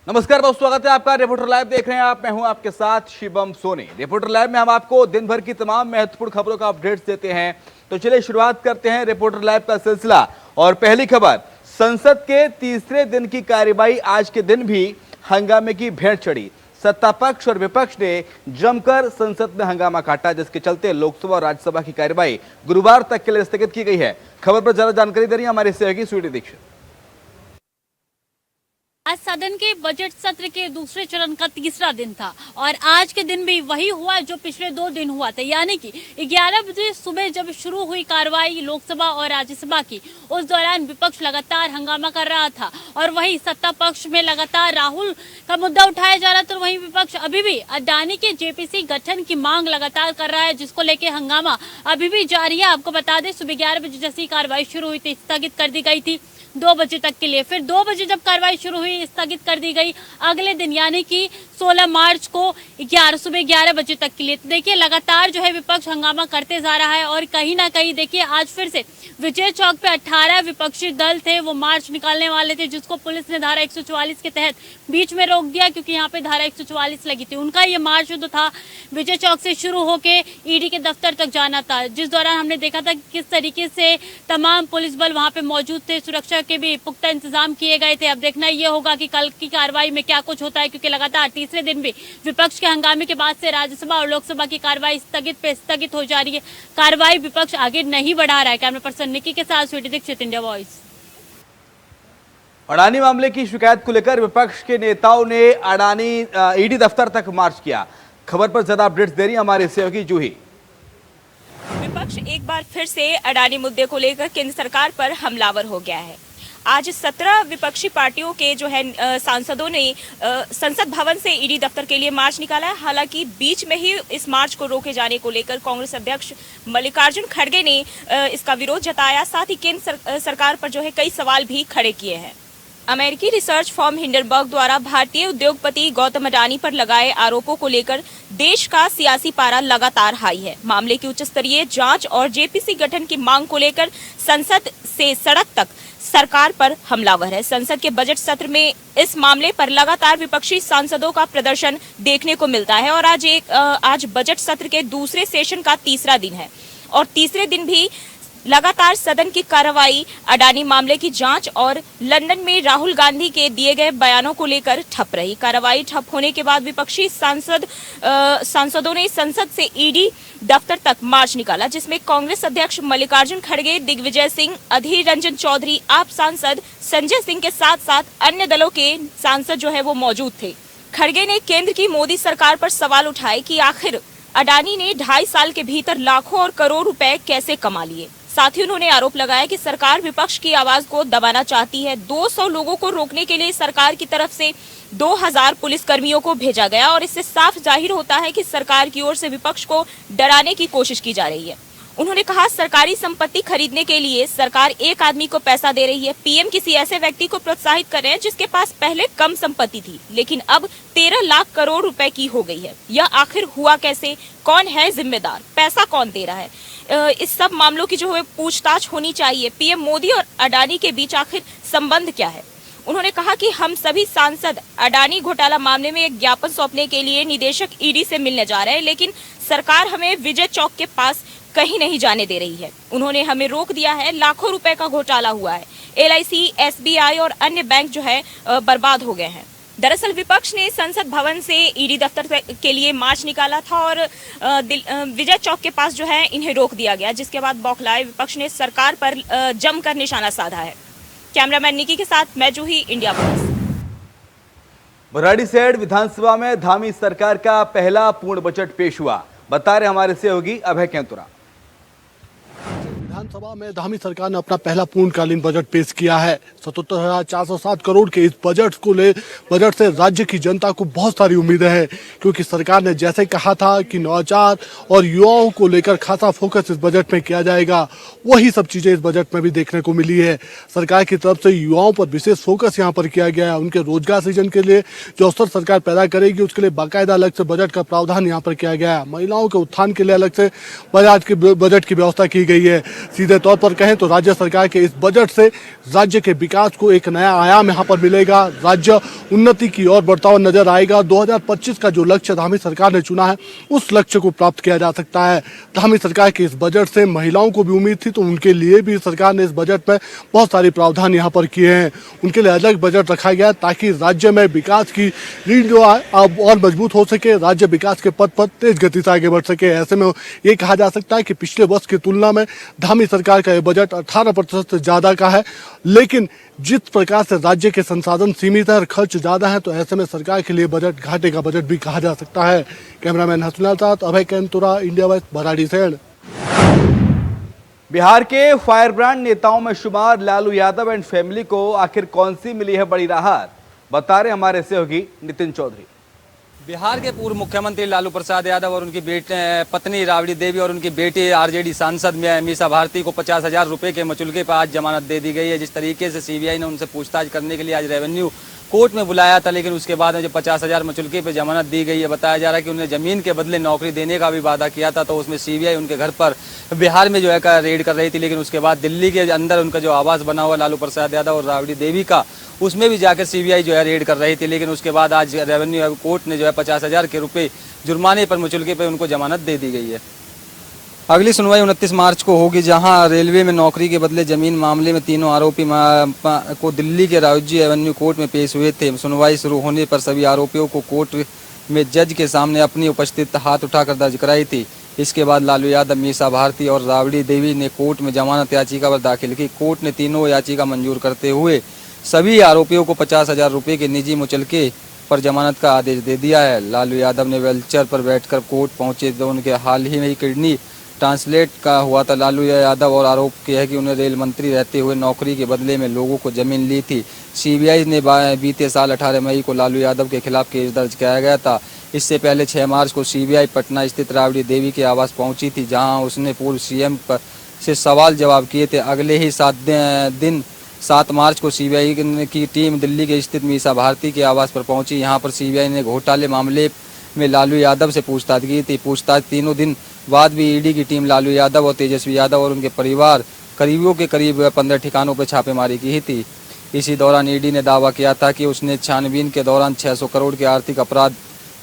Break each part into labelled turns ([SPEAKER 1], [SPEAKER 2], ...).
[SPEAKER 1] नमस्कार दोस्तों, स्वागत है आपका रिपोर्टर लाइव देख रहे हैं आप। मैं हूं आपके साथ शिवम सोनी। रिपोर्टर लाइव में हम आपको दिन भर की तमाम महत्वपूर्ण खबरों का अपडेट्स देते हैं। तो चलिए शुरुआत करते हैं रिपोर्टर लाइव का सिलसिला। और पहली खबर, संसद के तीसरे दिन की कार्यवाही आज के दिन भी हंगामे की भेंट चढ़ी। सत्ता पक्ष और विपक्ष ने जमकर संसद में हंगामा काटा, जिसके चलते लोकसभा और राज्यसभा की कार्यवाही गुरुवार तक के लिए स्थगित की गई है। खबर पर ज्यादा जानकारी दे रही है हमारे सहयोगी स्वीटी दीक्षित।
[SPEAKER 2] आज सदन के बजट सत्र के दूसरे चरण का तीसरा दिन था और आज के दिन भी वही हुआ जो पिछले 2 दिन हुआ था, यानी कि 11 बजे सुबह जब शुरू हुई कार्रवाई लोकसभा और राज्यसभा की, उस दौरान विपक्ष लगातार हंगामा कर रहा था और वहीं सत्ता पक्ष में लगातार राहुल का मुद्दा उठाया जा रहा था। तो वहीं विपक्ष अभी भी अडानी के जेपीसी गठन की मांग लगातार कर रहा है, जिसको लेकर हंगामा अभी भी जारी है। आपको बता दें, सुबह 11 बजे जैसी कार्रवाई शुरू हुई थी, स्थगित कर दी गई थी 2 बजे तक के लिए। फिर 2 बजे जब कार्रवाई शुरू हुई, स्थगित कर दी गई अगले दिन यानी कि 16 मार्च को सुबह 11 बजे तक के लिए। तो देखिए लगातार जो है विपक्ष हंगामा करते जा रहा है और कहीं ना कहीं देखिए आज फिर से विजय चौक पे 18 विपक्षी दल थे, वो मार्च निकालने वाले थे, जिसको पुलिस ने धारा 144 के तहत बीच में रोक दिया क्योंकि यहाँ पे धारा 144 लगी थी। उनका ये मार्च जो था विजय चौक से शुरू होके ईडी के दफ्तर तक जाना था, जिस दौरान हमने देखा था किस तरीके से तमाम पुलिस बल वहां पे मौजूद थे, सुरक्षा के भी पुख्ता इंतजाम किए गए थे। अब देखना ये होगा कि कल की कार्रवाई में क्या कुछ होता है, क्योंकि लगातार तीसरे दिन भी विपक्ष के हंगामे के बाद से राज्यसभा और लोकसभा की कार्रवाई स्थगित हो जा रही है। कार्रवाई विपक्ष आगे नहीं बढ़ा रहा है। कैमरा पर्सन निकी के साथ स्वीटी दीक्षित, इंडिया वॉइस।
[SPEAKER 1] अडानी मामले की शिकायत को लेकर विपक्ष के नेताओं ने अडानी ईडी दफ्तर तक मार्च किया। खबर पर ज्यादा अपडेट्स दे रही हमारे सहयोगी जूही।
[SPEAKER 3] विपक्ष एक बार फिर से अडानी मुद्दे को लेकर केंद्र सरकार पर हमलावर हो गया है। आज 17 विपक्षी पार्टियों के जो है सांसदों ने संसद भवन से ईडी दफ्तर के लिए मार्च निकाला है। हालांकि बीच में ही इस मार्च को रोके जाने को लेकर कांग्रेस अध्यक्ष मल्लिकार्जुन खड़गे ने इसका विरोध जताया। साथ ही केंद्र सरकार पर जो है कई सवाल भी खड़े किए हैं। अमेरिकी रिसर्च फर्म हिंडनबर्ग द्वारा भारतीय उद्योगपति गौतम अडानी पर लगाए आरोपों को लेकर देश का सियासी पारा लगातार हाई है। मामले की उच्च स्तरीय जांच और जेपीसी गठन की मांग को लेकर संसद से सड़क तक सरकार पर हमलावर है। संसद के बजट सत्र में इस मामले पर लगातार विपक्षी सांसदों का प्रदर्शन देखने को मिलता है और आज बजट सत्र के दूसरे सेशन का तीसरा दिन है और तीसरे दिन भी लगातार सदन की कार्रवाई अडानी मामले की जांच और लंदन में राहुल गांधी के दिए गए बयानों को लेकर ठप रही। कार्रवाई ठप होने के बाद विपक्षी सांसदों ने संसद से ईडी दफ्तर तक मार्च निकाला, जिसमें कांग्रेस अध्यक्ष मल्लिकार्जुन खड़गे, दिग्विजय सिंह, अधीर रंजन चौधरी, आप सांसद संजय सिंह के साथ साथ अन्य दलों के सांसद जो है वो मौजूद थे। खड़गे ने केंद्र की मोदी सरकार पर सवाल उठाए कि आखिर अडानी ने 2.5 साल के भीतर लाखों और करोड़ रुपए कैसे कमा लिए। साथ ही उन्होंने आरोप लगाया कि सरकार विपक्ष की आवाज को दबाना चाहती है। 200 लोगों को रोकने के लिए सरकार की तरफ से 2000 पुलिसकर्मियों को भेजा गया और इससे साफ जाहिर होता है कि सरकार की ओर से विपक्ष को डराने की कोशिश की जा रही है। उन्होंने कहा, सरकारी संपत्ति खरीदने के लिए सरकार एक आदमी को पैसा दे रही है। पीएम किसी ऐसे व्यक्ति को प्रोत्साहित कर रहे हैं जिसके पास पहले कम संपत्ति थी लेकिन अब 13 लाख करोड़ रुपए की हो गई है। यह आखिर हुआ कैसे? कौन है जिम्मेदार? पैसा कौन दे रहा है? इस सब मामलों की जो है पूछताछ होनी चाहिए। पीएम मोदी और अडानी के बीच आखिर संबंध क्या है? उन्होंने कहा कि हम सभी सांसद अडानी घोटाला मामले में एक ज्ञापन सौंपने के लिए निदेशक ईडी से मिलने जा रहे हैं, लेकिन सरकार हमें विजय चौक के पास कहीं नहीं जाने दे रही है। उन्होंने हमें रोक दिया है। लाखों रुपए का घोटाला हुआ है। LIC, SBI और अन्य बैंक जो है बर्बाद हो गए हैं। दरअसल विपक्ष ने संसद भवन से ईडी दफ्तर के लिए मार्च निकाला था और विजय चौक के पास जो है इन्हें रोक दिया गया, जिसके बाद बौखलाए विपक्ष ने सरकार पर जमकर निशाना साधा है। कैमरामैन निकी के साथ मैं जूही, इंडिया वॉइस।
[SPEAKER 1] भराड़ीसैंण विधानसभा में धामी सरकार का पहला पूर्ण बजट पेश हुआ, बता रहे हमारे सहयोगी अभय केंतुरा।
[SPEAKER 4] विधानसभा में धामी सरकार ने अपना पहला पूर्णकालीन बजट पेश किया है। 77,407 करोड़ के इस बजट से राज्य की जनता को बहुत सारी उम्मीदें हैं, क्योंकि सरकार ने जैसे कहा था कि नवाचार और युवाओं को लेकर खासा फोकस इस बजट में किया जाएगा, वही सब चीजें इस बजट में भी देखने को मिली है। सरकार की तरफ से युवाओं पर विशेष फोकस यहाँ पर किया गया है। उनके रोजगार सृजन के लिए जो अवसर सरकार पैदा करेगी उसके लिए बाकायदा अलग से बजट का प्रावधान यहाँ पर किया गया है। महिलाओं के उत्थान के लिए अलग से बजट की व्यवस्था की गई है। सीधे तौर पर कहें तो राज्य सरकार के इस बजट से राज्य के विकास को एक नया आयाम यहाँ पर मिलेगा। राज्य उन्नति की ओर बढ़ता हुआ नजर आएगा। 2025 का जो लक्ष्य धामी सरकार ने चुना है उस लक्ष्य को प्राप्त किया जा सकता है। धामी सरकार के इस बजट से महिलाओं को भी उम्मीद थी, तो उनके लिए भी सरकार ने इस बजट में बहुत सारे प्रावधान यहाँ पर किए हैं। उनके लिए अलग बजट रखा गया ताकि राज्य में विकास की रीढ़ जो है अब और मजबूत हो सके, राज्य विकास के पथ पर तेज गति से आगे बढ़ सके। ऐसे में ये कहा जा सकता है कि पिछले वर्ष की तुलना में धामी सरकार का यह बजट 18% से ज्यादा का है। लेकिन जिस प्रकार से राज्य के संसाधन सीमित है और खर्च ज्यादा है, तो ऐसे में सरकार के लिए बजट घाटे का बजट भी कहा जा सकता है। कैमरामैन हसनल साथ अभय कैंतुरा, इंडिया वाइस, भराड़ीसैंण।
[SPEAKER 1] बिहार के फायर ब्रांड नेताओं में शुमार लालू यादव एंड फैमिली को आखिर कौन सी मिली है बड़ी राहत, बता रहे हमारे सहयोगी नितिन चौधरी।
[SPEAKER 5] बिहार के पूर्व मुख्यमंत्री लालू प्रसाद यादव और उनकी पत्नी राबड़ी देवी और उनकी बेटी आरजेडी सांसद मीसा भारती को 50,000 रुपए के मचुलके पर आज जमानत दे दी गई है। जिस तरीके से सीबीआई ने उनसे पूछताछ करने के लिए आज रेवेन्यू कोर्ट में बुलाया था, लेकिन उसके बाद में जब 50,000 मचुलके पे जमानत दी गई है, बताया जा रहा है कि उन्हें जमीन के बदले नौकरी देने का भी वादा किया था। तो उसमें सीबीआई उनके घर पर बिहार में जो है रेड कर रही थी, लेकिन उसके बाद दिल्ली के अंदर उनका जो आवास बना हुआ लालू प्रसाद यादव और राबड़ी देवी का, उसमें भी जाकर सीबीआई जो है रेड कर रही थी। लेकिन उसके बाद आज रेवेन्यू कोर्ट ने जो है 50,000 के रुपए जुर्माने पर मुचुलके पे उनको जमानत दे दी गई है। अगली सुनवाई 29 मार्च को होगी, जहां रेलवे में नौकरी के बदले जमीन मामले में तीनों आरोपी को दिल्ली के राउजी एवेन्यू कोर्ट में पेश हुए थे। सुनवाई शुरू होने पर सभी आरोपियों को कोर्ट में जज के सामने अपनी उपस्थिति हाथ उठाकर दर्ज कराई थी। इसके बाद लालू यादव, मीसा भारती और राबड़ी देवी ने कोर्ट में जमानत याचिका पर दाखिल की। कोर्ट ने तीनों याचिका मंजूर करते हुए सभी आरोपियों को 50,000 रुपये के निजी मुचलके पर जमानत का आदेश दे दिया है। लालू यादव ने व्हीलचेयर पर बैठकर कोर्ट पहुंचे, तो उनके हाल ही में किडनी ट्रांसलेट का हुआ था। लालू यादव और आरोप किया है कि उन्हें रेल मंत्री रहते हुए नौकरी के बदले में लोगों को जमीन ली थी। सीबीआई ने बीते साल 18 मई को लालू यादव के खिलाफ केस दर्ज किया गया था। इससे पहले 6 मार्च को सीबीआई पटना स्थित राबड़ी देवी के आवास पहुंची थी, जहां उसने पूर्व सीएम से सवाल जवाब किए थे। अगले ही 7 मार्च को सीबीआई की टीम दिल्ली के स्थित मीसा भारती के आवास पर पहुंची। यहां पर सीबीआई ने घोटाले मामले में लालू यादव से पूछताछ की थी। पूछताछ तीनों दिन बाद भी ईडी की टीम लालू यादव और तेजस्वी यादव और उनके परिवार करीबियों के करीब 15 ठिकानों पर छापेमारी की थी। इसी दौरान ईडी ने दावा किया था कि उसने छानबीन के दौरान 600 करोड़ के आर्थिक अपराध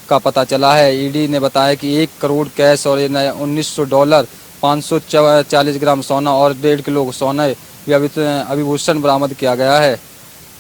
[SPEAKER 5] का पता चला है। ईडी ने बताया कि 1 करोड़ कैश और $1900, 540 ग्राम सोना और 1.5 किलो सोना अभिभूषण बरामद किया गया है।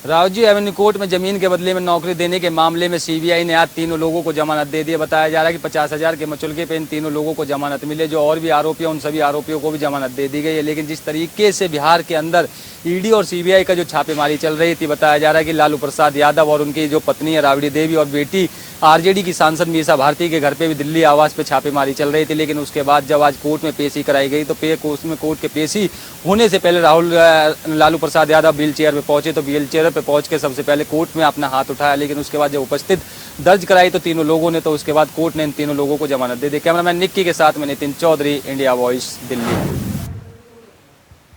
[SPEAKER 5] रावजी एवेन्यू कोर्ट में जमीन के बदले में नौकरी देने के मामले में सीबीआई ने आज तीनों लोगों को जमानत दे दी। बताया जा रहा है कि 50,000 के मचुलके पे इन तीनों लोगों को जमानत मिले। जो और भी आरोपी हैं उन सभी आरोपियों को भी जमानत दे दी गई है। लेकिन जिस तरीके से बिहार के अंदर ईडी और सीबीआई का जो छापेमारी चल रही थी, बताया जा रहा है कि लालू प्रसाद यादव और उनकी जो पत्नी है राबड़ी देवी और बेटी आरजेडी की सांसद मीसा भारती के घर पे भी दिल्ली आवास पे छापेमारी चल रही थी। लेकिन उसके बाद जब आज कोर्ट में पेशी कराई गई, तो उसमें कोर्ट के पेशी होने से पहले लालू प्रसाद यादव व्हील चेयर पे पहुंचे। तो व्हील चेयर पे पहुंच के सबसे पहले कोर्ट में अपना हाथ उठाया, लेकिन उसके बाद जब उपस्थित दर्ज कराई तो तीनों लोगों ने, तो उसके बाद कोर्ट ने इन तीनों लोगों को जमानत दे दी। कैमरामैन निक्की के साथ में नितिन चौधरी, इंडिया वॉइस, दिल्ली।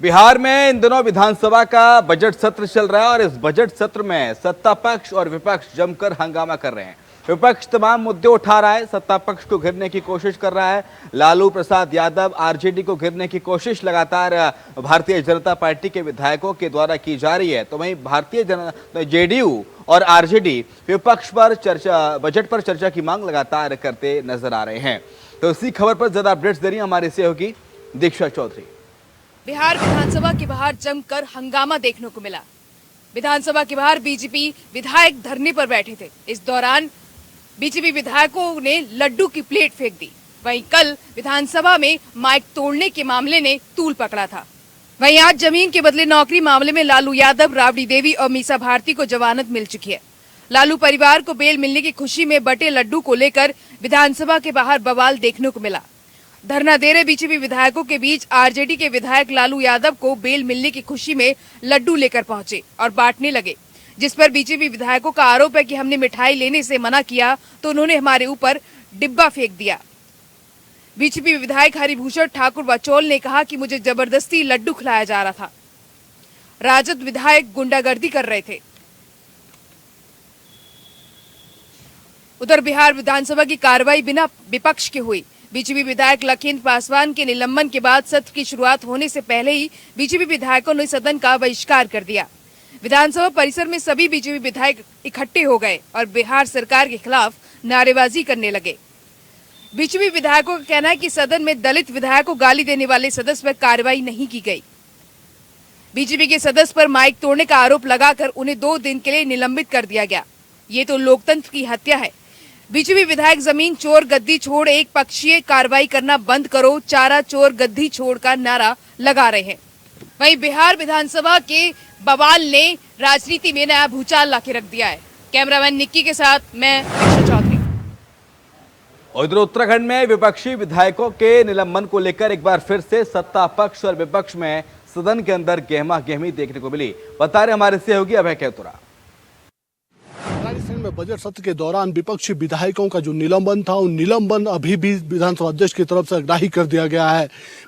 [SPEAKER 1] बिहार में इन दिनों विधानसभा का बजट सत्र चल रहा है और इस बजट सत्र में सत्ता पक्ष और विपक्ष जमकर हंगामा कर रहे हैं। विपक्ष तमाम मुद्दे उठा रहा है, सत्ता पक्ष को घेरने की कोशिश कर रहा है। लालू प्रसाद यादव, आरजेडी को घेरने की कोशिश लगातार भारतीय जनता पार्टी के विधायकों के द्वारा की जा रही है। तो वहीं भारतीय जनता जेडीयू और आरजेडी विपक्ष पर बजट पर चर्चा की मांग लगातार करते नजर आ रहे हैं। तो इसी खबर पर ज्यादा अपडेट्स दे रही है हमारी सहयोगी दीक्षा चौधरी।
[SPEAKER 6] बिहार विधानसभा के बाहर जमकर हंगामा देखने को मिला। विधानसभा के बाहर बीजेपी विधायक धरने पर बैठे थे। इस दौरान बीजेपी विधायकों ने लड्डू की प्लेट फेंक दी। वहीं कल विधानसभा में माइक तोड़ने के मामले ने तूल पकड़ा था। वहीं आज जमीन के बदले नौकरी मामले में लालू यादव, राबड़ी देवी और मीसा भारती को जमानत मिल चुकी है। लालू परिवार को बेल मिलने की खुशी में बटे लड्डू को लेकर विधानसभा के बाहर बवाल देखने को मिला। धरना दे रहे बीजेपी विधायकों के बीच आरजेडी के विधायक लालू यादव को बेल मिलने की खुशी में लड्डू लेकर पहुंचे और बांटने लगे, जिस पर बीजेपी विधायकों का आरोप है कि हमने मिठाई लेने से मना किया तो उन्होंने हमारे ऊपर डिब्बा फेंक दिया। बीजेपी विधायक हरिभूषण ठाकुर बचौल ने कहा कि मुझे जबरदस्ती लड्डू खिलाया जा रहा था। राजद विधायक गुंडागर्दी कर रहे थे। उधर बिहार विधानसभा की कार्रवाई बिना विपक्ष के हुई। बीजेपी विधायक लखीन पासवान के निलंबन के बाद सत्र की शुरुआत होने से पहले ही बीजेपी विधायकों ने सदन का बहिष्कार कर दिया। विधानसभा परिसर में सभी बीजेपी विधायक इकट्ठे हो गए और बिहार सरकार के खिलाफ नारेबाजी करने लगे। बीजेपी विधायकों का कहना है कि सदन में दलित विधायक को गाली देने वाले सदस्य पर कार्रवाई नहीं की गई। बीजेपी के सदस्य पर माइक तोड़ने का आरोप लगाकर उन्हें 2 दिन के लिए निलंबित कर दिया गया। ये तो लोकतंत्र की हत्या है। बीजेपी विधायक जमीन चोर गद्दी छोड़ एक पक्षीय कार्रवाई करना बंद करो, चारा चोर गद्दी छोड़ का नारा लगा रहे हैं। वहीं बिहार विधानसभा के बवाल ने राजनीति में नया भूचाल लाके रख दिया है। कैमरामैन निक्की के साथ मैं दीक्षा चौधरी।
[SPEAKER 1] और इधर उत्तराखंड में विपक्षी विधायकों के निलंबन को लेकर एक बार फिर से सत्ता पक्ष और विपक्ष में सदन के अंदर गहमा गहमी देखने को मिली। बता रहे हमारे सहयोगी अभय कैतुरा।
[SPEAKER 4] राजस्थान में बजट सत्र के दौरान विपक्षी विधायकों का जो निलंबन था, वो निलंबन अभी भी विधानसभा अध्यक्ष की तरफ से अग्राही कर दिया गया है।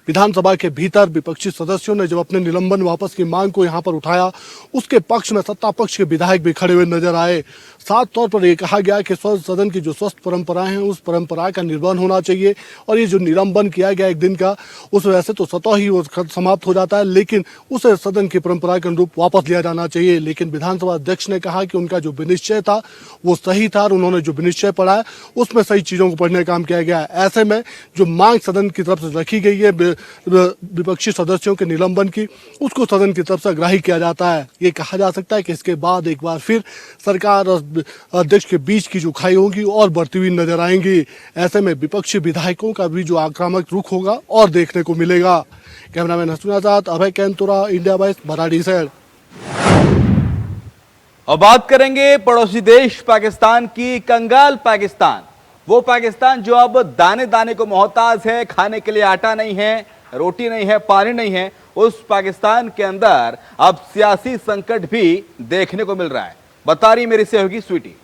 [SPEAKER 4] विधानसभा के भीतर विपक्षी सदस्यों ने जब अपने निलंबन वापस की मांग को यहां पर उठाया, उसके पक्ष में सत्ता पक्ष के विधायक भी खड़े हुए नजर आए। साफ तौर पर यह कहा गया कि सदन की जो स्वस्थ परंपराएं हैं, उस परंपरा का निर्वहन होना चाहिए और ये जो निलंबन किया गया 1 दिन का, उस वजह से तो स्वतः ही वो समाप्त हो जाता है, लेकिन उसे सदन की परंपरा के अनुरूप वापस लिया जाना चाहिए। लेकिन विधानसभा अध्यक्ष ने कहा कि उनका जो विनिश्चय था वो सही था और उन्होंने जो विनिश्चय पढ़ा है उसमें सही चीजों को पढ़ने का काम किया गया है। ऐसे में जो मांग सदन की तरफ से रखी गई है विपक्षी सदस्यों के निलंबन की, उसको सदन की तरफ से अग्राही किया जाता है। ये कहा जा सकता है कि इसके बाद एक बार फिर सरकार और अध्यक्ष के बीच की जो खाई होगी और बढ़ती हुई नजर आएंगी। ऐसे में विपक्षी विधायकों का भी जो आक्रामक रुख होगा और देखने को मिलेगा। कैमरामैन हसन आजाद, अभय कैंतुरा, इंडिया वॉइस, भराड़ी शहर।
[SPEAKER 1] और बात करेंगे पड़ोसी देश पाकिस्तान की। कंगाल पाकिस्तान, वो पाकिस्तान जो अब दाने दाने को मोहताज है, खाने के लिए आटा नहीं है, रोटी नहीं है, पानी नहीं है। उस पाकिस्तान के अंदर अब सियासी संकट भी देखने को मिल रहा है। बता रही मेरी सहयोगी स्वीटी।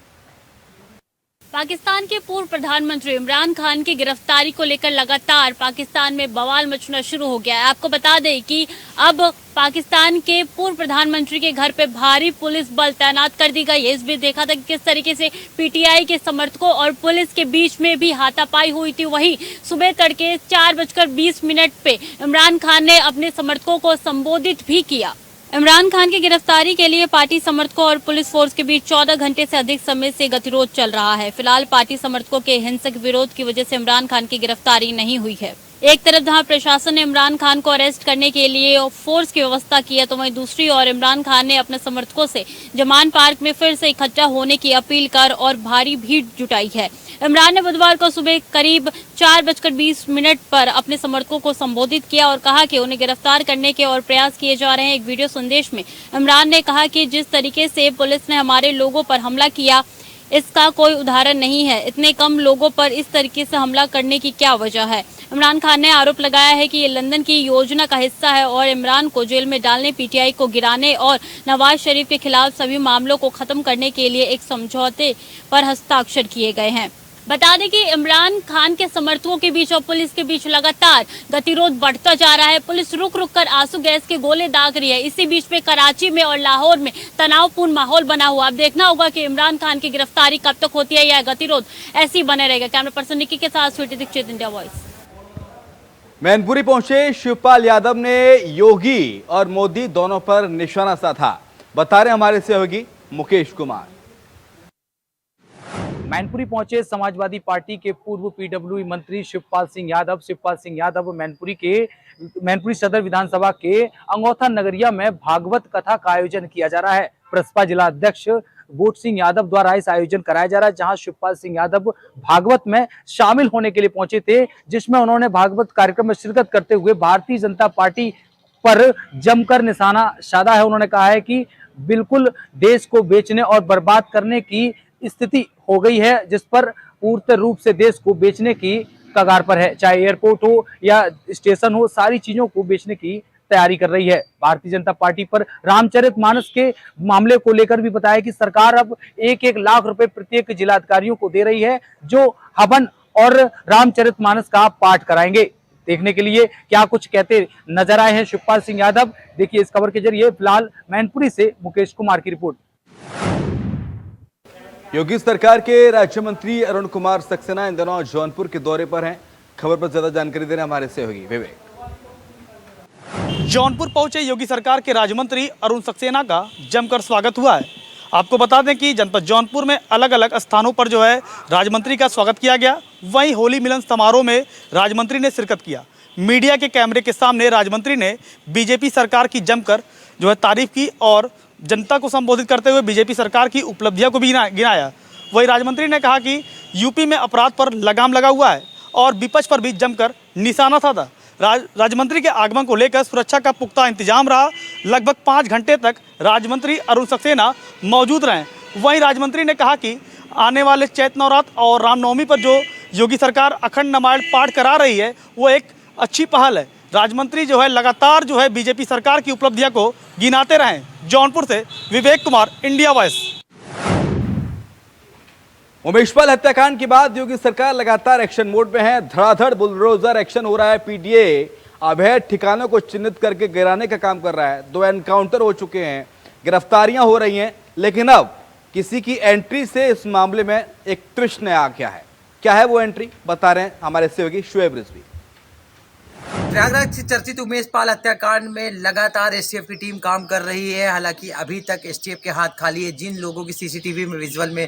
[SPEAKER 2] पाकिस्तान के पूर्व प्रधानमंत्री इमरान खान की गिरफ्तारी को लेकर लगातार पाकिस्तान में बवाल मचना शुरू हो गया है। आपको बता दें कि अब पाकिस्तान के पूर्व प्रधानमंत्री के घर पे भारी पुलिस बल तैनात कर दी गई है। इस बीच देखा था कि किस तरीके से पीटीआई के समर्थकों और पुलिस के बीच में भी हाथापाई हुई थी। वहीं सुबह तड़के 4:20 पे इमरान खान ने अपने समर्थकों को संबोधित भी किया। इमरान खान की गिरफ्तारी के लिए पार्टी समर्थकों और पुलिस फोर्स के बीच 14 घंटे से अधिक समय से गतिरोध चल रहा है। फिलहाल पार्टी समर्थकों के हिंसक विरोध की वजह से इमरान खान की गिरफ्तारी नहीं हुई है। एक तरफ जहां प्रशासन ने इमरान खान को अरेस्ट करने के लिए फोर्स की व्यवस्था की है, तो वहीं दूसरी ओर इमरान खान ने अपने समर्थकों से जमान पार्क में फिर से इकट्ठा होने की अपील कर और भारी भीड़ जुटाई है। इमरान ने बुधवार को सुबह करीब 4:20 पर अपने समर्थकों को संबोधित किया और कहा कि उन्हें गिरफ्तार करने के और प्रयास किए जा रहे हैं। एक वीडियो संदेश में इमरान ने कहा कि जिस तरीके से पुलिस ने हमारे लोगों पर हमला किया, इसका कोई उदाहरण नहीं है। इतने कम लोगों पर इस तरीके से हमला करने की क्या वजह है। इमरान खान ने आरोप लगाया है कि ये लंदन की योजना का हिस्सा है और इमरान को जेल में डालने, पीटीआई को गिराने और नवाज शरीफ के खिलाफ सभी मामलों को खत्म करने के लिए एक समझौते पर हस्ताक्षर किए गए हैं। बता दें कि इमरान खान के समर्थकों के बीच और पुलिस के बीच लगातार गतिरोध बढ़ता जा रहा है। पुलिस रुक रुक कर आंसू गैस के गोले दाग रही है। इसी बीच में कराची में और लाहौर में तनावपूर्ण माहौल बना हुआ। अब देखना होगा कि इमरान खान की गिरफ्तारी कब तक होती है या गतिरोध ऐसे ही बने रहेगा। कैमरा पर्सन निक्की के साथ स्वीटी दीक्षित, इंडिया वॉइस।
[SPEAKER 1] मैनपुरी पहुंचे शिवपाल यादव ने योगी और मोदी दोनों पर निशाना साधा। बता रहे हमारे सहयोगी मुकेश कुमार।
[SPEAKER 7] मैनपुरी पहुंचे समाजवादी पार्टी के पूर्व पीडब्ल्यूडी मंत्री शिवपाल सिंह यादव। शिवपाल सिंह यादव मैनपुरी सदर विधानसभा के अंगौथा नगरिया में भागवत कथा का आयोजन किया जा रहा है। प्रसपा जिला अध्यक्ष बोट सिंह यादव द्वारा इस आयोजन कराया जा रहा है, जहां शिवपाल सिंह यादव भागवत में शामिल होने के लिए पहुंचे थे, जिसमें उन्होंने भागवत कार्यक्रम में शिरकत करते हुए भारतीय जनता पार्टी पर जमकर निशाना साधा है। उन्होंने कहा है कि बिल्कुल देश को बेचने और बर्बाद करने की स्थिति हो गई है, जिस पर पूर्ण रूप से देश को बेचने की कगार पर है। चाहे एयरपोर्ट हो या स्टेशन हो, सारी चीजों को बेचने की तैयारी कर रही है। भारतीय जनता पार्टी पर रामचरितमानस के मामले को लेकर भी बताया कि सरकार अब 1-1 लाख रुपए प्रत्येक जिलाधिकारियों को दे रही है, जो हवन और रामचरितमानस का पाठ कराएंगे। देखने के लिए क्या कुछ कहते नजर आए हैं शिवपाल सिंह यादव, देखिए इस खबर के जरिए। फिलहाल मैनपुरी से मुकेश कुमार की रिपोर्ट।
[SPEAKER 1] योगी सरकार के राज्य मंत्री अरुण कुमार सक्सेना इन दिनों जौनपुर के दौरे पर हैं। खबर पर ज्यादा जानकारी दे रहे हैं हमारे सहयोगी विवेक।
[SPEAKER 8] जौनपुर पहुंचे योगी सरकार के राज्य मंत्री अरुण सक्सेना का जमकर स्वागत हुआ है। आपको बता दें कि जनपद जौनपुर में अलग अलग स्थानों पर जो है राज्य मंत्री का स्वागत किया गया। वहीं होली मिलन समारोह में राज्य मंत्री ने शिरकत किया। मीडिया के कैमरे के सामने राज्य मंत्री ने बीजेपी सरकार की जमकर जो है तारीफ की और जनता को संबोधित करते हुए बीजेपी सरकार की उपलब्धियों को भी गिनाया। वहीं राज्य मंत्री ने कहा कि यूपी में अपराध पर लगाम लगा हुआ है और विपक्ष पर भी जमकर निशाना साधा। राज्य मंत्री के आगमन को लेकर सुरक्षा का पुख्ता इंतजाम रहा। लगभग 5 घंटे तक राज्य मंत्री अरुण सक्सेना मौजूद रहे। वहीं राज्य मंत्री ने कहा कि आने वाले चैत्र नवरात्र और रामनवमी पर जो योगी सरकार अखंड रामायण पाठ करा रही है वो एक अच्छी पहल है। राज्य मंत्री जो है लगातार जो है बीजेपी सरकार की उपलब्धियों को गिनाते रहे। जौनपुर से विवेक कुमार, इंडिया वॉइस।
[SPEAKER 1] उमेशपाल हत्याकांड के बाद योगी सरकार लगातार एक्शन मोड में है। धड़ाधड़ बुलडोजर एक्शन हो रहा है। पीडीए अवैध ठिकानों को चिन्हित करके गिराने का काम कर रहा है। 2 एनकाउंटर हो चुके हैं, गिरफ्तारियां हो रही हैं, लेकिन अब किसी की एंट्री से इस मामले में एक ट्विस्ट नया आ गया है। क्या है वो एंट्री, बता रहे हैं हमारे सहयोगी शुएब रिजवी।
[SPEAKER 9] प्रयागराज से चर्चित उमेशपाल हत्याकांड में लगातार एसटीएफ की टीम काम कर रही है। हालांकि अभी तक एसटीएफ के हाथ खाली है। जिन लोगों की सीसीटीवी में विजुअल में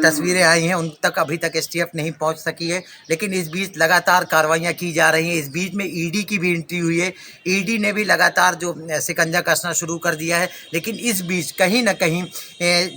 [SPEAKER 9] तस्वीरें आई हैं उन तक अभी तक एसटीएफ नहीं पहुंच सकी है। लेकिन इस बीच लगातार कार्रवाइयां की जा रही हैं। इस बीच में ईडी की भी एंट्री हुई है। ईडी ने भी लगातार जो शिकंजा कसना शुरू कर दिया है। लेकिन इस बीच कहीं ना कहीं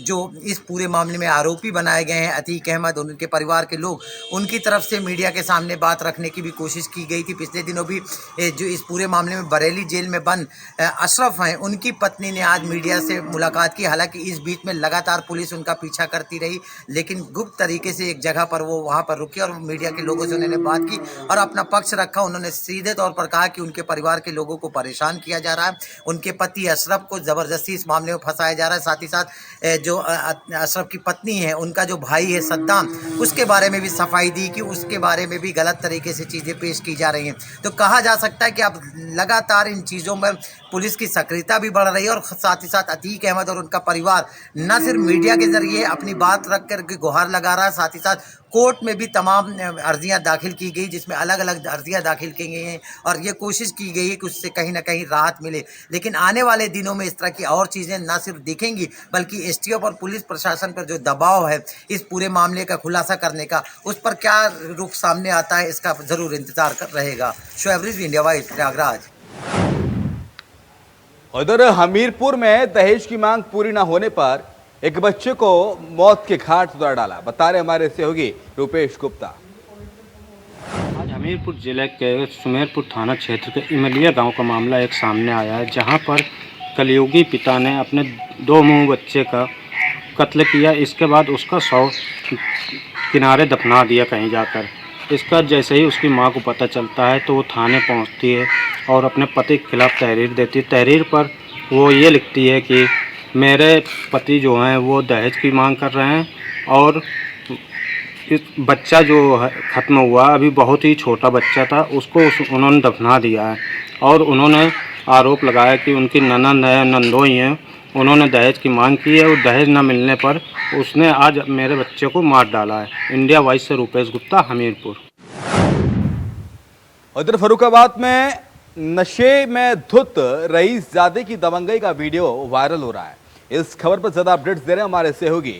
[SPEAKER 9] जो इस पूरे मामले में आरोपी बनाए गए हैं अतीक अहमद, उनके परिवार के लोग, उनकी तरफ से मीडिया के सामने बात रखने की भी कोशिश की गई थी। पिछले दिनों भी जो इस पूरे मामले में बरेली जेल में बंद अशरफ हैं, उनकी पत्नी ने आज मीडिया से मुलाकात की। हालांकि इस बीच में लगातार पुलिस उनका पीछा करती रही, लेकिन गुप्त तरीके से एक जगह पर वो वहां पर रुके और मीडिया के लोगों से उन्होंने बात की और अपना पक्ष रखा। उन्होंने सीधे तौर पर कहा कि उनके परिवार के लोगों को परेशान किया जा रहा है, उनके पति अशरफ को ज़बरदस्ती इस मामले में फंसाया जा रहा है। साथ ही साथ जो अशरफ की पत्नी है, उनका जो भाई है सद्दाम, उसके बारे में भी सफाई दी कि उसके बारे में भी गलत तरीके से चीज़ें पेश की जा रही हैं। तो कहा जा सकता है कि अब लगातार इन चीज़ों में पुलिस की सक्रियता भी बढ़ रही है और साथ ही साथ अतीक अहमद और उनका परिवार न सिर्फ मीडिया के जरिए अपनी बात रख कर के गुहार लगा रहा है, साथ ही साथ कोर्ट में भी तमाम अर्जियां दाखिल की गई, जिसमें अलग अलग अर्जियां दाखिल की गई हैं और ये कोशिश की गई है कि उससे कहीं ना कहीं राहत मिले। लेकिन आने वाले दिनों में इस तरह की और चीज़ें न सिर्फ दिखेंगी, बल्कि एसटीएफ और पुलिस प्रशासन पर जो दबाव है इस पूरे मामले का खुलासा करने का, उस पर क्या रुख सामने आता है, इसका ज़रूर इंतजार कर रहेगा। Shoaib Rizvi, India voice, Prayagraj.
[SPEAKER 1] उधर हमीरपुर में दहेज की मांग पूरी न होने पर एक बच्चे को मौत के घाट उतार डाला। बता रहे हमारे सहयोगी रूपेश गुप्ता।
[SPEAKER 10] आज हमीरपुर जिले के सुमेरपुर थाना क्षेत्र के इमलिया गांव का मामला एक सामने आया है, जहां पर कलयुगी पिता ने अपने 2 मुंह बच्चे का कत्ल किया। इसके बाद उसका शव किनारे दफना दिया कहीं जाकर। इसका जैसे ही उसकी मां को पता चलता है तो वो थाने पहुंचती है और अपने पति के खिलाफ तहरीर देती है। तहरीर पर वो ये लिखती है कि मेरे पति जो हैं वो दहेज की मांग कर रहे हैं और इस बच्चा जो ख़त्म हुआ अभी बहुत ही छोटा बच्चा था, उसको उन्होंने दफना दिया है। और उन्होंने आरोप लगाया कि उनकी ननंद है, नंदोई हैं, उन्होंने दहेज की मांग की है और दहेज न मिलने पर उसने आज मेरे बच्चे को मार डाला है। इंडिया वॉइस से रूपेश गुप्ता, हमीरपुर।
[SPEAKER 1] उधर फरुखाबाद में नशे में धुत रईसजादे की दबंगई का वीडियो वायरल हो रहा है। इस खबर पर ज्यादा अपडेट्स दे रहे हैं हमारे सहयोगी।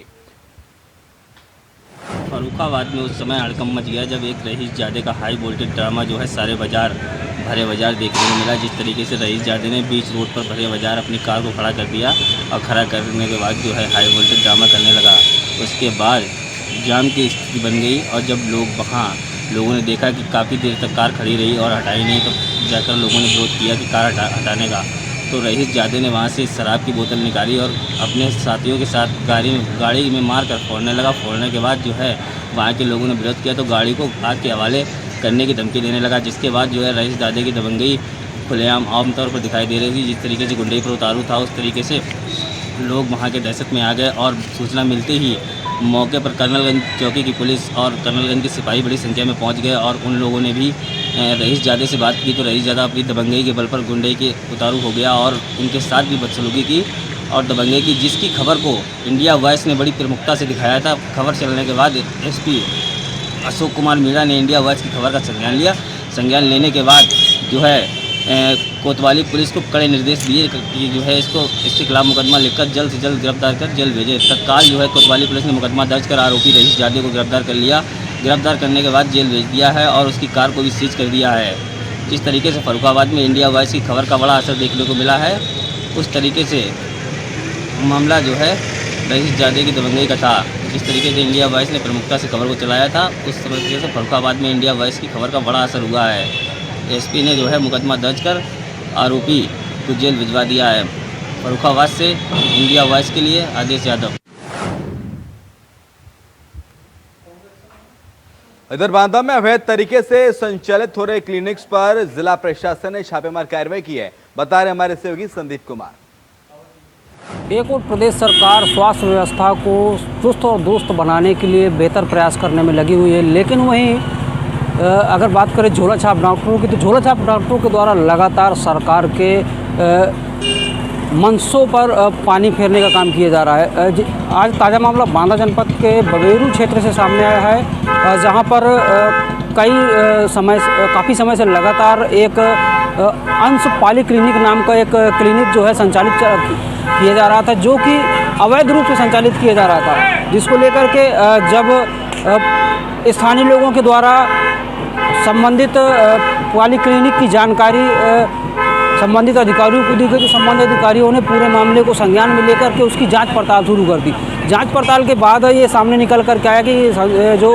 [SPEAKER 11] फरुखाबाद में उस समय हड़कंप मच गया जब एक रईसजादे का हाई वोल्टेज ड्रामा जो है सारे बाजार भरे बाजार देखने को मिला। जिस तरीके से रईसजादे ने बीच रोड पर भरे बाजार अपनी कार को खड़ा कर दिया और खड़ा करने के बाद जो है हाई वोल्टेज ड्रामा करने लगा। उसके बाद जाम की स्थिति बन गई और जब लोगों ने देखा कि काफ़ी देर तक कार खड़ी रही और हटाई नहीं, तो जाकर लोगों ने विरोध किया कि कार हटाने का। तो रईसजादे ने वहाँ से शराब की बोतल निकाली और अपने साथियों के साथ गाड़ी में मार कर फोड़ने लगा। फोड़ने के बाद जो है वहाँ के लोगों ने विरोध किया तो गाड़ी को आग के हवाले करने की धमकी देने लगा। जिसके बाद जो है रईसजादे की दबंगई खुलेआम आमतौर पर दिखाई दे रही थी। जिस तरीके से गुंडे पर उतारू था उस तरीके से लोग वहाँ के दहशत में आ गए और सूचना मिलते ही मौके पर कर्नलगंज चौकी की पुलिस और कर्नलगंज के सिपाही बड़ी संख्या में पहुंच गए और उन लोगों ने भी रईसजादे से बात की तो रईसजादा अपनी दबंगई के बल पर गुंडे के उतारू हो गया और उनके साथ भी बदसलूकी की और दबंगई की, जिसकी खबर को इंडिया वॉइस ने बड़ी प्रमुखता से दिखाया था। खबर चलने के बाद एसपी अशोक कुमार मीणा ने इंडिया वॉइस की खबर का संज्ञान लेने के बाद जो है कोतवाली पुलिस को कड़े निर्देश दिए कि जो है इसके खिलाफ मुकदमा लिखकर जल्द से जल्द गिरफ्तार कर जेल भेजे। तत्काल जो है कोतवाली पुलिस ने मुकदमा दर्ज कर आरोपी रईस जादे को गिरफ्तार कर लिया। गिरफ्तार करने के बाद जेल भेज दिया है और उसकी कार को भी सीज कर दिया है। जिस तरीके से फर्रुखाबाद में इंडिया वॉइस की खबर का बड़ा असर देखने को मिला है, उस तरीके से मामला जो है रईस जादे की दबंगई का था। जिस तरीके से इंडिया वॉइस ने प्रमुखता से खबर को चलाया था, उस तरीके से फर्रुखाबाद में इंडिया वॉइस की खबर का बड़ा असर हुआ है। एसपी ने जो है मुकदमा दर्ज कर आरोपी को जेल भिजवा दिया है। फर्रुखाबाद से इंडिया वॉइस के लिए आदेश यादव।
[SPEAKER 1] इधर बांदा में अवैध तरीके से संचालित हो रहे क्लिनिक्स पर जिला प्रशासन ने छापेमार कार्रवाई की है, बता रहे हमारे सहयोगी संदीप कुमार।
[SPEAKER 12] एक और प्रदेश सरकार स्वास्थ्य व्यवस्था को चुस्त और दुरुस्त बनाने के लिए बेहतर प्रयास करने में लगी हुई है, लेकिन वहीं अगर बात करें झोला छाप डॉक्टरों की, तो झोला छाप डॉक्टरों के द्वारा लगातार सरकार के मनसों पर पानी फेरने का काम किया जा रहा है। आज ताज़ा मामला बांदा जनपद के बबेरू क्षेत्र से सामने आया है, जहां पर काफ़ी समय से लगातार एक अंश पॉलीक्लिनिक नाम का एक क्लिनिक जो है संचालित किया जा रहा था, जो कि अवैध रूप से संचालित किया जा रहा था, जिसको लेकर के जब स्थानीय लोगों के द्वारा संबंधित पॉलीक्लिनिक की जानकारी संबंधित अधिकारियों को दी गई, तो संबंधित अधिकारियों ने पूरे मामले को संज्ञान में लेकर के उसकी जांच पड़ताल शुरू कर दी। जांच पड़ताल के बाद ये सामने निकल कर के आया कि जो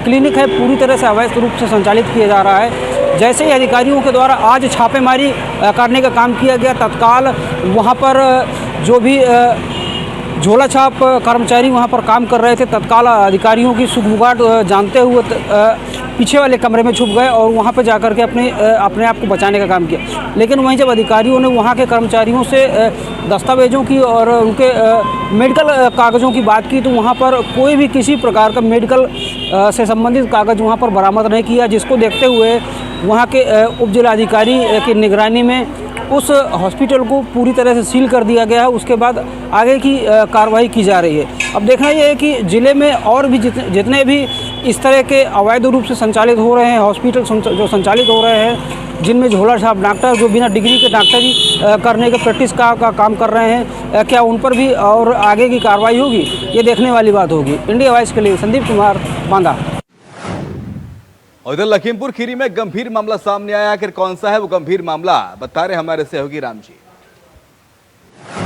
[SPEAKER 12] क्लिनिक है पूरी तरह से अवैध रूप से संचालित किया जा रहा है। जैसे ही अधिकारियों के द्वारा आज छापेमारी करने का काम किया गया, तत्काल वहाँ पर जो भी झोला छाप कर्मचारी वहाँ पर काम कर रहे थे, तत्काल अधिकारियों की सुगबुगाहट जानते हुए पीछे वाले कमरे में छुप गए और वहाँ पर जाकर के अपने आप को बचाने का काम किया। लेकिन वहीं जब अधिकारियों ने वहाँ के कर्मचारियों से दस्तावेजों की और उनके मेडिकल कागज़ों की बात की, तो वहाँ पर कोई भी किसी प्रकार का मेडिकल से संबंधित कागज़ वहाँ पर बरामद नहीं किया, जिसको देखते हुए वहाँ के उप जिलाधिकारी की निगरानी में उस हॉस्पिटल को पूरी तरह से सील कर दिया गया है। उसके बाद आगे की कार्रवाई की जा रही है। अब देखना ये है कि ज़िले में और भी जितने भी इस तरह के अवैध रूप से संचालित हो रहे हैं हॉस्पिटल जो संचालित हो रहे हैं, जिनमें झोला छाप डॉक्टर जो बिना डिग्री के डॉक्टरी करने के प्रैक्टिस का काम कर रहे हैं, क्या उन पर भी और आगे की कार्रवाई होगी, ये देखने वाली बात होगी। इंडिया वॉइस के लिए संदीप कुमार, बांदा।
[SPEAKER 1] और इधर लखीमपुर खीरी में गंभीर मामला सामने आया, आखिर कौन सा है वो गंभीर मामला, बता रहे हमारे सहयोगी राम जी।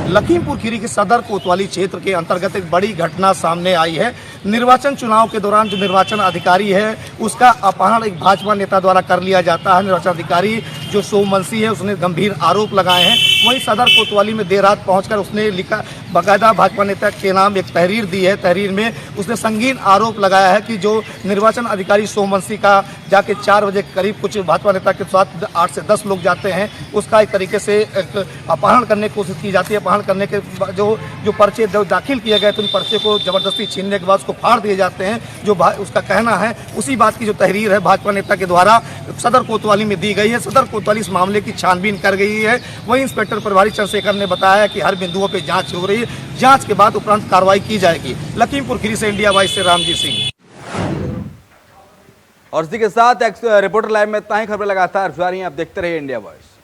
[SPEAKER 13] लखीमपुर खीरी के सदर कोतवाली क्षेत्र के अंतर्गत एक बड़ी घटना सामने आई है। निर्वाचन चुनाव के दौरान जो निर्वाचन अधिकारी है उसका अपहरण एक भाजपा नेता द्वारा कर लिया जाता है। निर्वाचन अधिकारी जो सोमवंशी है उसने गंभीर आरोप लगाए हैं। वहीं सदर कोतवाली में देर रात पहुंचकर उसने लिखा, बाकायदा भाजपा नेता के नाम एक तहरीर दी है। तहरीर में उसने संगीन आरोप लगाया है कि जो निर्वाचन अधिकारी सोमवंशी का जाके 4 बजे करीब कुछ भाजपा नेता के साथ 8 से 10 लोग जाते हैं, उसका एक तरीके से अपहरण करने की कोशिश की जाती है। अपहरण करने के जो पर्चे दाखिल किए गए थे उन पर्चे को जबरदस्ती छीनने के बाद उसको फाड़ दिए जाते हैं। जो उसका कहना है उसी बात की जो तहरीर है भाजपा नेता के द्वारा सदर कोतवाली में दी गई है। सदर कोतवाली इस मामले की छानबीन कर गई है। वहीं इंस्पेक्टर प्रभारी चंद्रशेखर ने बताया कि हर बिंदुओं पर जांच हो रही है, जांच के बाद उपरांत कार्रवाई की जाएगी। लखीमपुर खीरी से इंडिया वॉइस से रामजीत सिंह।
[SPEAKER 1] और इसी के साथ रिपोर्टर लाइव में इतना ही। खबरें लगातार जारी हैं, आप देखते रहिए इंडिया वॉइस।